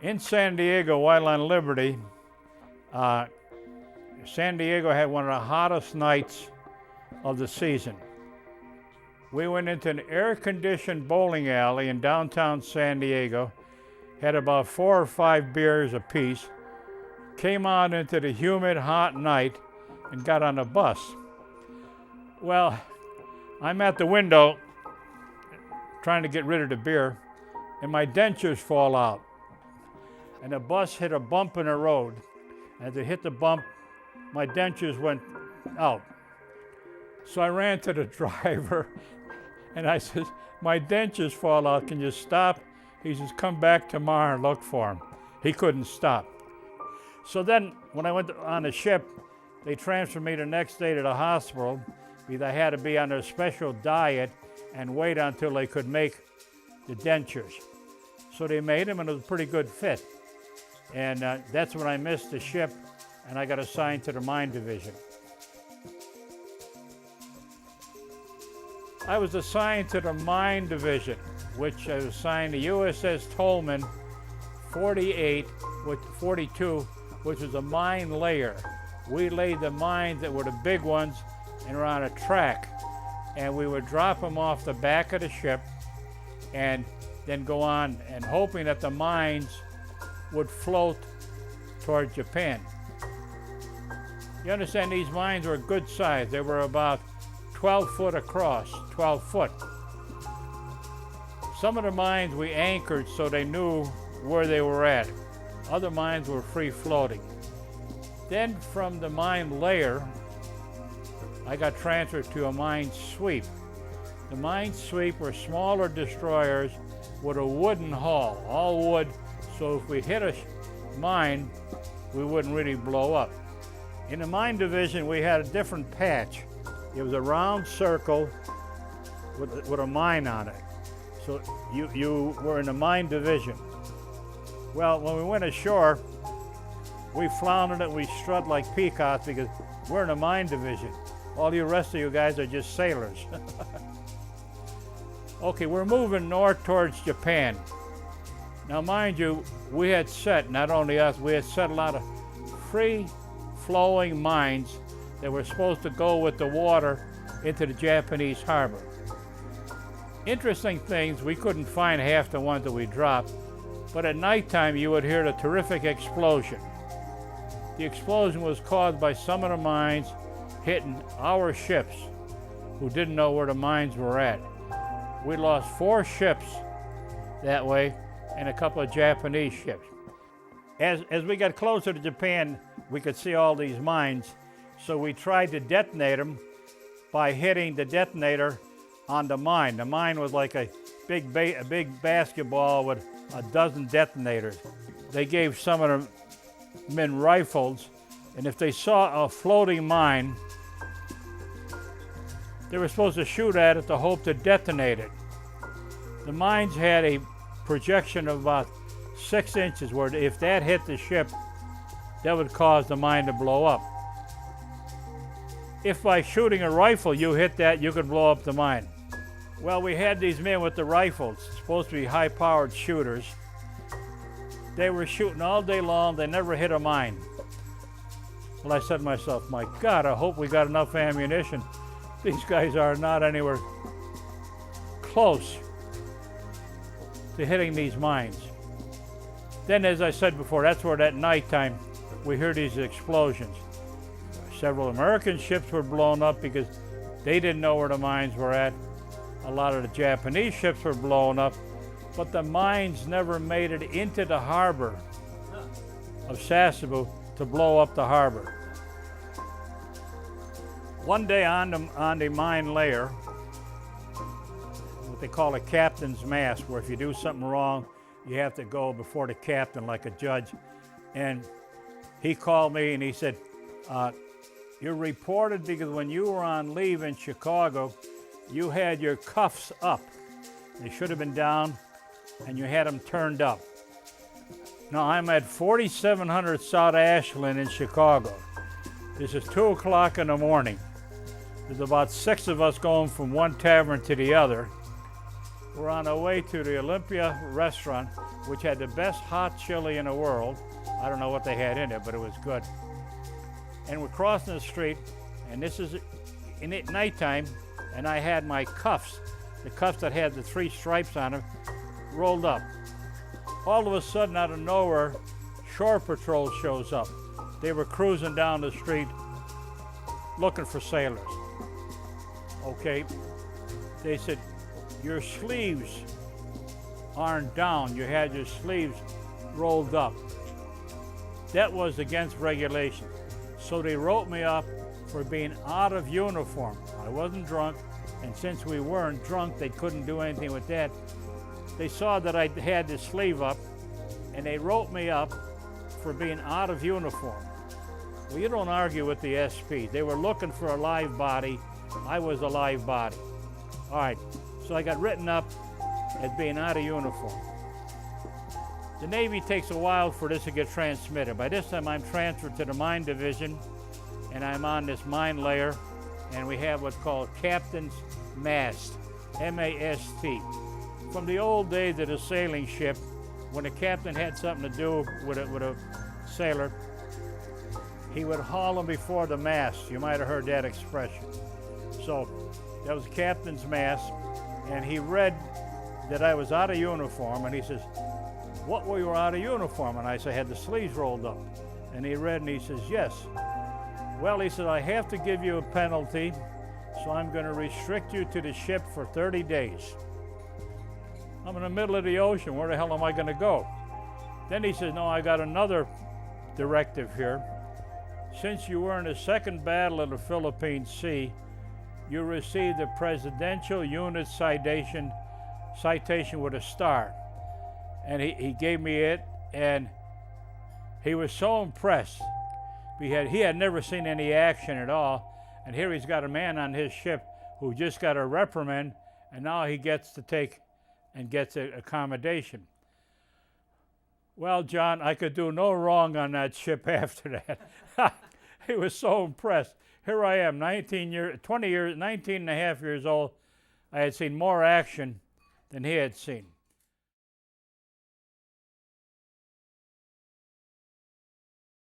In San Diego, while on Liberty, San Diego had one of the hottest nights of the season. We went into an air-conditioned bowling alley in downtown San Diego, had about 4 or 5 beers apiece, came out into the humid, hot night, and got on a bus. Well, I'm at the window trying to get rid of the beer, and my dentures fall out. And the bus hit a bump in the road. As it hit the bump, my dentures went out. So I ran to the driver and I said, my dentures fall out, can you stop? He says, come back tomorrow and look for them. He couldn't stop. So then when I went on the ship, they transferred me the next day to the hospital because I had to be on a special diet and wait until they could make the dentures. So they made them and it was a pretty good fit. And that's when I missed the ship and I got assigned to the mine division. I was assigned to the mine division, which I was assigned to USS Tolman 42, which was a mine layer. We laid the mines that were the big ones and were on a track. And we would drop them off the back of the ship and then go on and hoping that the mines would float toward Japan. You understand, these mines were good size. They were about 12 foot across, 12 foot. Some of the mines we anchored so they knew where they were at. Other mines were free floating. Then from the mine layer, I got transferred to a mine sweep. The mine sweep were smaller destroyers with a wooden hull, all wood, so if we hit a mine, we wouldn't really blow up. In the mine division, we had a different patch. It was a round circle with a mine on it. So you were in the mine division. Well, when we went ashore, we floundered it, we strut like peacocks because we're in the mine division. All you rest of you guys are just sailors. Okay, we're moving north towards Japan. Now, mind you, we had set, not only us, we had set a lot of free-flowing mines that were supposed to go with the water into the Japanese harbor. Interesting things, we couldn't find half the ones that we dropped, but at nighttime you would hear the terrific explosion. The explosion was caused by some of the mines hitting our ships who didn't know where the mines were at. We lost 4 ships that way and a couple of Japanese ships. As we got closer to Japan, we could see all these mines, so we tried to detonate them by hitting the detonator on the mine. The mine was like a big basketball with a dozen detonators. They gave some of the men rifles, and if they saw a floating mine, they were supposed to shoot at it to hope to detonate it. The mines had a projection of about 6 inches, where if that hit the ship, that would cause the mine to blow up. If by shooting a rifle you hit that, you could blow up the mine. Well, we had these men with the rifles, supposed to be high-powered shooters. They were shooting all day long, they never hit a mine. Well, I said to myself, my God, I hope we got enough ammunition. These guys are not anywhere close to hitting these mines. Then, as I said before, that's where at nighttime we hear these explosions. Several American ships were blown up because they didn't know where the mines were at. A lot of the Japanese ships were blown up, but the mines never made it into the harbor of Sasebo to blow up the harbor. One day on the mine layer, what they call a captain's mask, where if you do something wrong, you have to go before the captain like a judge. And he called me and he said, you're reported because when you were on leave in Chicago, you had your cuffs up. They should have been down, and you had them turned up. Now, I'm at 4700 South Ashland in Chicago. This is 2 o'clock in the morning. There's about 6 of us going from one tavern to the other. were on our way to the Olympia restaurant, which had the best hot chili in the world. I don't know what they had in it, but it was good. And we're crossing the street, and this is in at nighttime, and I had my cuffs, the cuffs that had the 3 stripes on them, rolled up. All of a sudden, out of nowhere, Shore Patrol shows up. They were cruising down the street looking for sailors. Okay, they said, your sleeves aren't down. You had your sleeves rolled up. That was against regulation. So they wrote me up for being out of uniform. I wasn't drunk, and since we weren't drunk, they couldn't do anything with that. They saw that I had the sleeve up, and they wrote me up for being out of uniform. Well, you don't argue with the SP. They were looking for a live body. I was a live body. All right, so I got written up as being out of uniform. The Navy takes a while for this to get transmitted. By this time, I'm transferred to the mine division, and I'm on this mine layer, and we have what's called Captain's Mast, M-A-S-T. From the old days of the sailing ship, when the captain had something to do with a sailor, he would haul him before the mast. You might have heard that expression. So that was Captain's Mast, and he read that I was out of uniform, and he says, what were you out of uniform? And I said, I had the sleeves rolled up. And he read, and he says, yes. Well, he said, I have to give you a penalty, so I'm going to restrict you to the ship for 30 days. I'm in the middle of the ocean. Where the hell am I going to go? Then he says, no, I got another directive here. Since you were in the second battle of the Philippine Sea, you received the Presidential Unit Citation with a star. And he gave me it, and he was so impressed. He had never seen any action at all, and here he's got a man on his ship who just got a reprimand, and now he gets to take and gets an accommodation. Well, John, I could do no wrong on that ship after that. He was so impressed. Here I am, 19 and a half years old. I had seen more action than he had seen.